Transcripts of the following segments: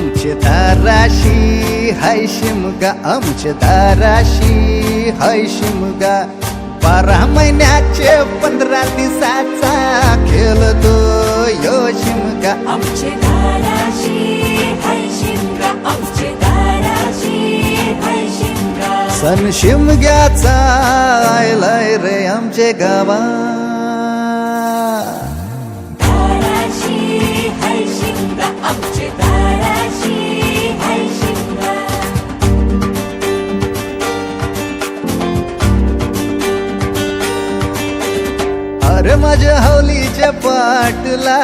आमचे दाराशी हाय शिमगा, आमचे दाराशी हाय शिमगा. 12 महिन्याचे 15 दिवसाचा खेळतो यो शिमगा. आमचे दाराशी हाय शिमगा, आमचे दाराशी हाय शिमगा. सण शिमग्याचा आयलाय रे आमचे गावा. दाराशी हाय शिमगा, आमचे दाराशी हाय शिमगा. अरे माझ्या हौलीच्या पाटला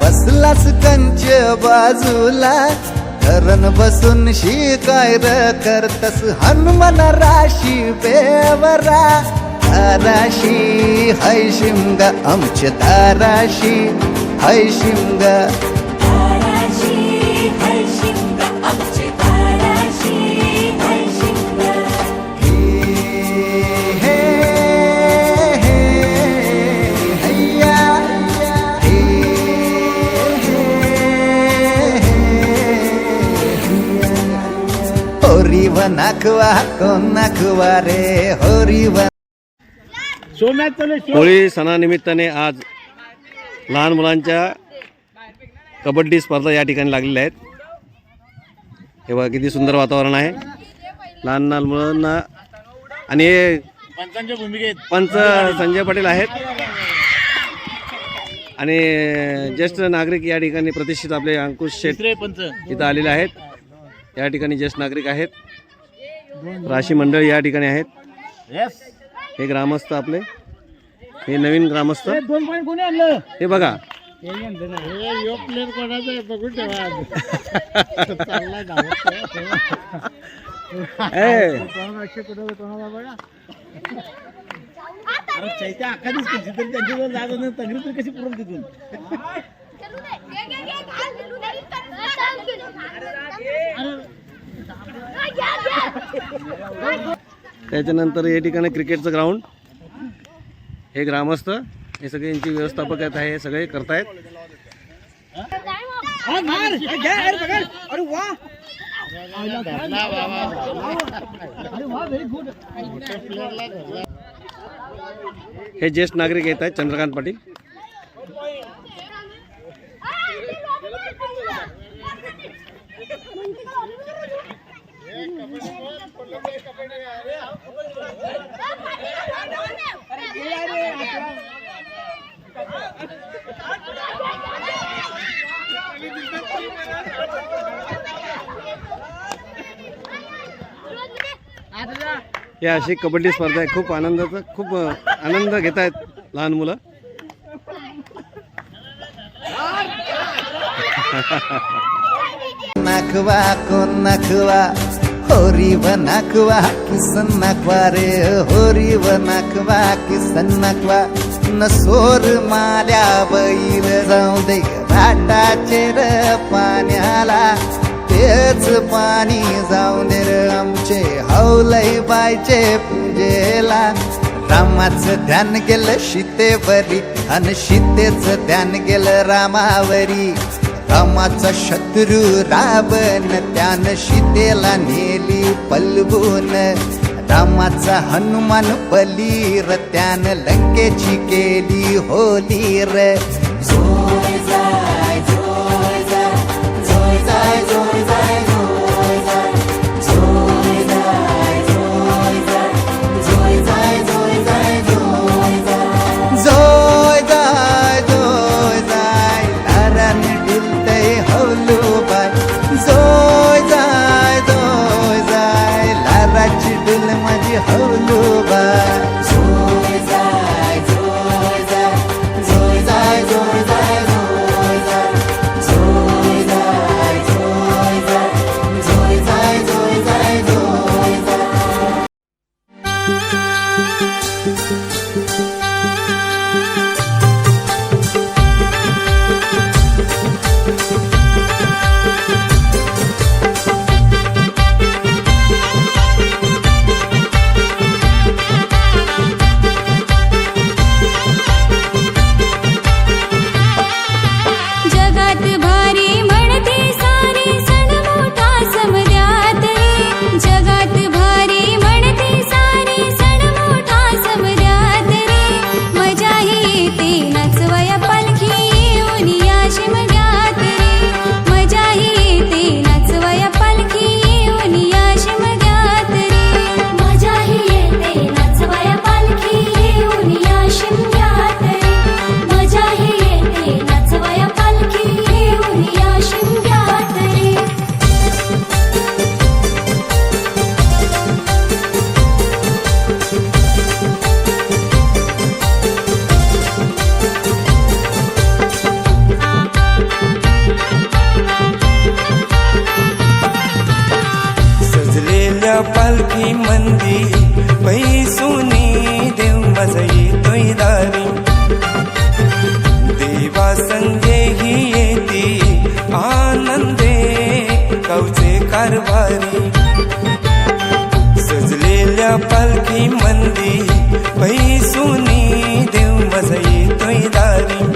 बसलाच कंच बाजूला. धरण बसून शिकाय र करतस हनुमान राशी बेवरा. दाराशी हाय शिमगा, आमचे दाराशी हाय शिमगा. दाराशी हाय शिमगा, आमचे दाराशी हाय शिमगा. हे हे हैया हे होरी वनाकवा कोण नाकवा रे होरी वन. होळी सणानिमित्ताने आज लहान मुलांच्या कबड्डी स्पर्धा या ठिकाणी लागलेल्या आहेत. हे बघा किती सुंदर वातावरण आहे. लहान लहान मुलांना आणि हे पंच संजय पाटील आहेत आणि ज्येष्ठ नागरिक या ठिकाणी प्रतिष्ठित आपले अंकुश शेठ इथं आलेले आहेत. या ठिकाणी ज्येष्ठ नागरिक आहेत. राशी मंडळ या ठिकाणी आहेत. हे ग्रामस्थ आपले, हे नवीन ग्रामस्थ. हे बघा त्याच्यानंतर या ठिकाणी क्रिकेटचं ग्राउंड. हे ग्रामस्थ हे सगळे यांची व्यवस्थापक आहेत, हे सगळे करतायत. हे ज्येष्ठ नागरिक येत आहेत चंद्रकांत पाटील. या अशी कबड्डी स्पर्धा आहे. खूप आनंद घेत आहेत लहान मुलं. नाकवा कोण नाकवा होरी व नाकवा किसन नाकवा रे होरी व नाकवा किसन नाकवा. नसोर माल्या बैल जाऊ दे घाटाचे र पाण्याला. तेच पाणी जाऊ दे र आमचे हौलई बायचे पूजेला. रामाचं ध्यान गेलं सीतेवरी आणि सीतेचं ध्यान गेलं रामावरी. रामाचा शत्रू रावण त्यानं सीतेला नेली पलवून. रामाचा हनुमान बली र त्यानं लंकेची केली होली र. जोय जाय जोय जाय जोय जाय जोय जाय जोय जाय जोय जाय जोय जाय जोय जाय जोय जाय जोय जाय. जोय जाय जोय जाय दारान डुलतय हौलूबाई. जोय जाय जोय जाय लाराची डुल माझी हौलूबाई. जोय जाय जोय जाय जोय जाय जोय जाय जोय जाय आई मंदी पैसुनी देव मज येतोय दारी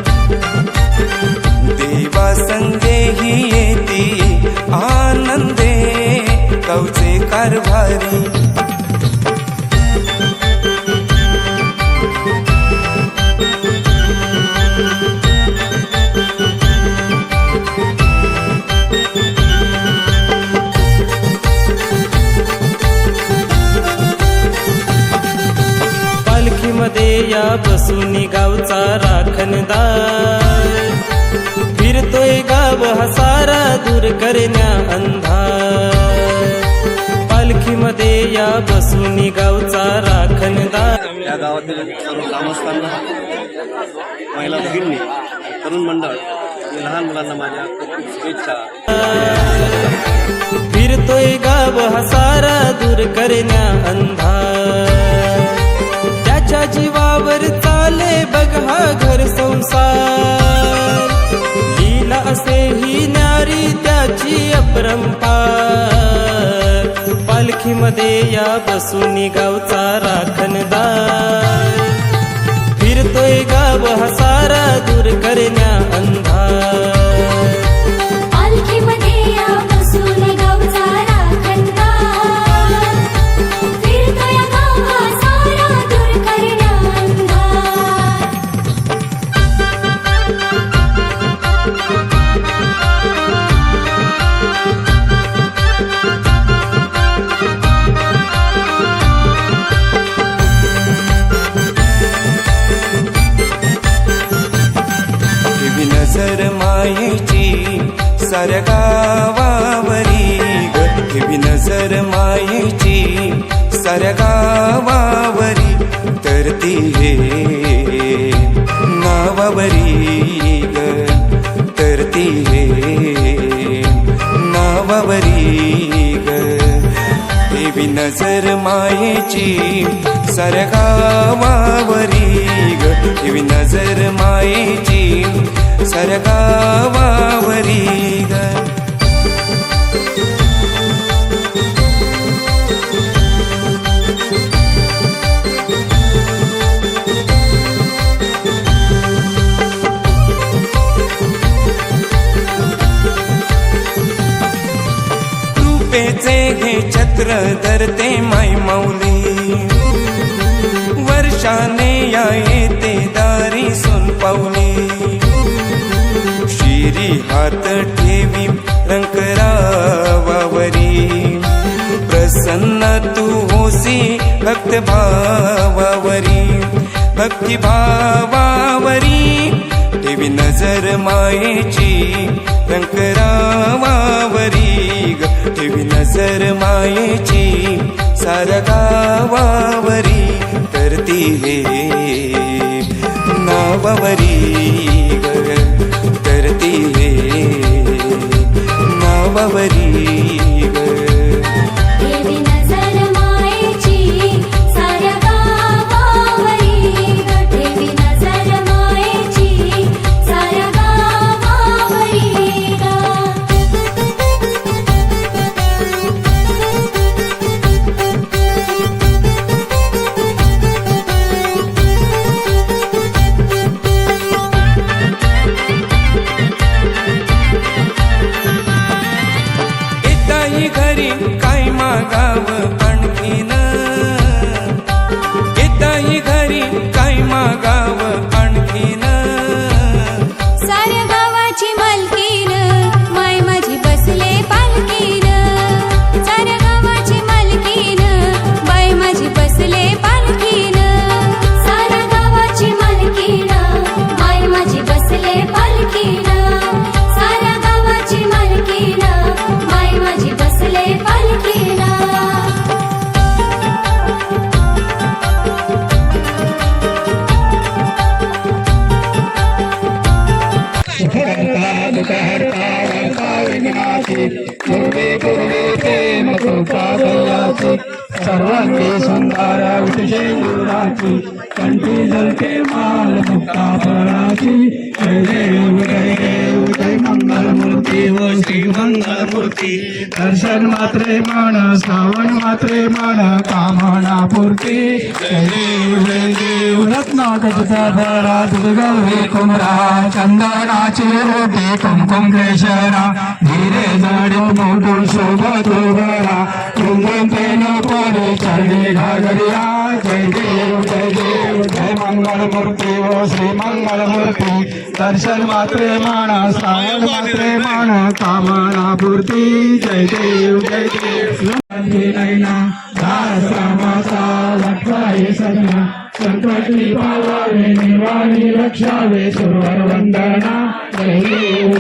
देवा संगे ही येती आनंदे गावचे कारभारी पालखीमध्ये या बसूनी गावचा राखणदार फिरतोय गाव हा सारा दूर करण्या अंधार पालखीमध्ये या बसूनी गावचा राखणदार या गावातील सर्व ग्रामस्थांना महिला भगिनी तरुण मंडळ आणि लहान मुलांना माझ्या खूप खूप शुभेच्छा फिरतोय गाव हा सारा दूर करण्या अंधार त्याच्या जीवावर चाले बघ हा घर संसार लीला असे ही न्यारी त्याची अपरंपार पालखीमध्ये या बसूनी गावचा राखणदार फिरतोय गाव हा सारा दूर करण्या अंधार पालखीमध्ये या बसून गावचा राखणदार फिरतोय गाव हा सारा दूर करण्या अंधार ठेवी नजर मायेची साऱ्या गावावरी ग ठेवी नजर मायेची साऱ्या गावावरी तर ती हे नावावरी ग तर ती हे नावावरी ग ठेवी नजर मायेची साऱ्या गावावरी ग ठेवी नजर मायेची साऱ्या गावावरी ग कृपेचे हे छत्र धरते माय माऊली वर्षाने या येते दारी सोन पाऊली शिरी हात ठेवी रंकरावावरी प्रसन्न तू होसी भक्त भावावरी भक्ती भावावरी ठेवी नजर मायेची रंकरावावरी ग ठेवी नजर मायेची साऱ्या गावावरी तर ती हे नावावरी ग तर ती हे नावावरी ग ठेवी नजर मायेची साऱ्या गावावरी ग ठेवी नजर मायेची साऱ्या गावावरी ग येताही घरी काय मागाव आणखीन येताही घरी काय मागाव आणखीन साऱ्या गावाची मालकीन माय माझी बसले पालकीन साऱ्या गावाची मालकीन बाय माझी बसले पालकीन साऱ्या गावाची मालकीन माय माझी बसले पालकीन साऱ्या गावाची मालकीन माय माझी बसले पालकीन सर्वांगी सुंदर विषय गुराची कंठी जलते माल मुक्ता फळाची जय जय जय जय मंगल मूर्ती व श्री मंगलमूर्ती दर्शन मात्रे मन श्रावण मात्रे मन कामना पूर्ती जय देव रत्नाकचचा धरा दुर्गवे कुमरा चंदनाचे रोटे कुमकुम केशरा धीरे जडे मोठू शोभत उभरा कुंभेन पडे चढे घागरिया जय देव जय मंगलमूर्ती ओ श्री मंगलमूर्ती दर्शन मात्रे मन श्रावण मात्रे मन कामना पूर्ती जय देव नैना दास रामाचा लटवाये सजना संकटी पावावे निर्वाणी रक्षावे सुरवर वंदना जय देव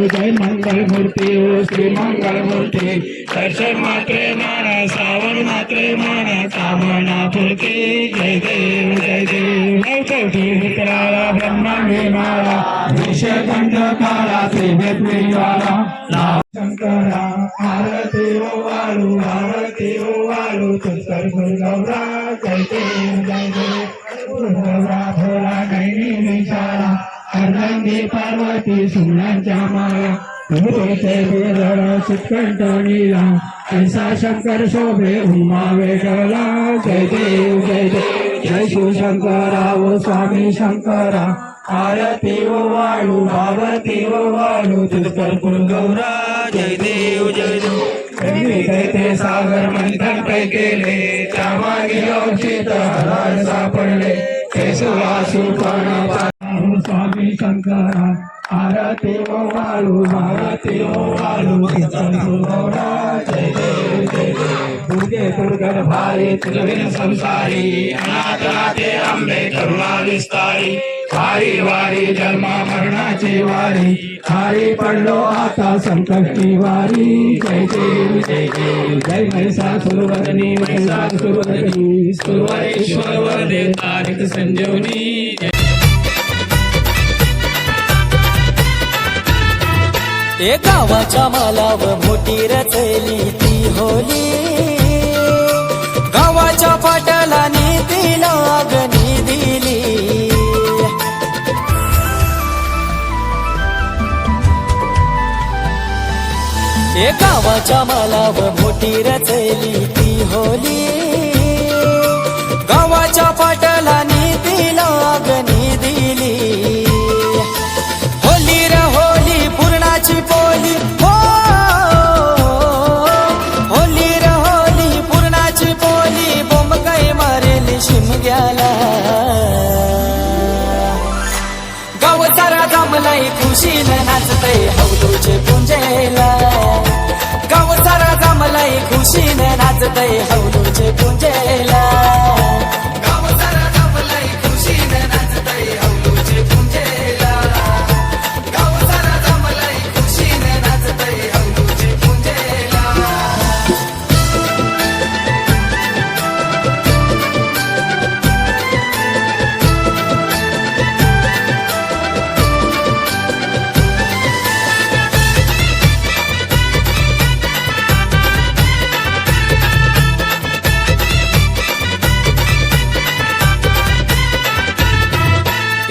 जय मंगलमूर्ती ओ श्री मंगलमूर्ती दर्शन मात्रे मन श्रावण मात्रे मन कामना पूर्ती जय देव नवकोटी विकराला ब्रह्मांडी माळा विषयकंठ काळा त्रिवेत्रीवाला शंकरा आरती ओ वाळू तुझकर गुरुगौरा जय देव गुरुगौरा भोला नैनी निशाळा अर्धंगी पार्वती सुमनांच्या माया भूते विरळ सुत्कंठ नीला ऐसा शंकर शोभे उमा वेगळा जय देव जय शिवशंकरा ओ स्वामी शंकरा आरती ओ वाळू आरती ओ वाळू तुझकर गुरुगौरा जय देव ते सागर मंथन काय केले त्या मागे औषित हराळ सापडले हे सुवासुपणा स्वामी शंकरा आरती ओ वाळू तुझकर गुरुगौरा जय देव तुझे दुर्गड भारी तुझविन संसारी अनाथनाथे आंबे करुणा विस्तारी वारी वारी जन्मा मरणाची वारी हारी पडलो आता संकष्टी वारी जय देव जय महिषासुरवदनी सुरवरेश्वर वरदे तारिक संजीवनी ए गावाच्या मालावर मोठी रचली ती होली गावाच्या पाटलाने तिला अग्नी दिली ए गावाच्या मालावर मोठी रचली ती होली गावाच्या पाटलाने तिला अग्नी दिली होली रे होली पूर्णाची पोली हो होली रे होली पूर्णाची पोली बोंब काय मारेल शिमग्याला गाव सारा जमलाय खुशीनं नाचतय हौदूचे पुंजेला गाव सारा जमलाय खुशीनं नाचतय हौदूचे पुंजेला गाव सारा जमलाय खुशीनं नाचतय हौदूचे पुंजेला गाव सारा जमलाय खुशीनं नाचतय हौदूचे पुंजेला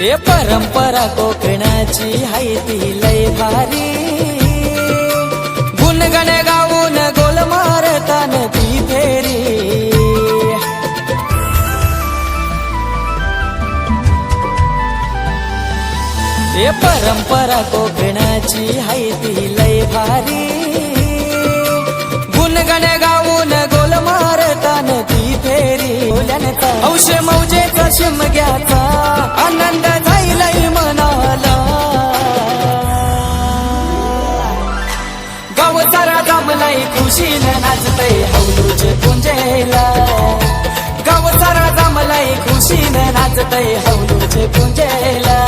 ए परंपरा कोकणाची हाय ती लय भारी गुणगण गाऊन गोल मारतान ती फेरी ए परंपरा कोकणाची हाय ती लय भारी गुणगण गाऊन गोल मारतान ती फेरी हौशे मौजेचा शिमग्याचा आनंद जाईलय मनाला गाव सारा जमलाय खुशीनं नाचतय हौदूचे पुंजेला गाव सारा जमलाय खुशीनं नाचतय हौदूचे पुंजेला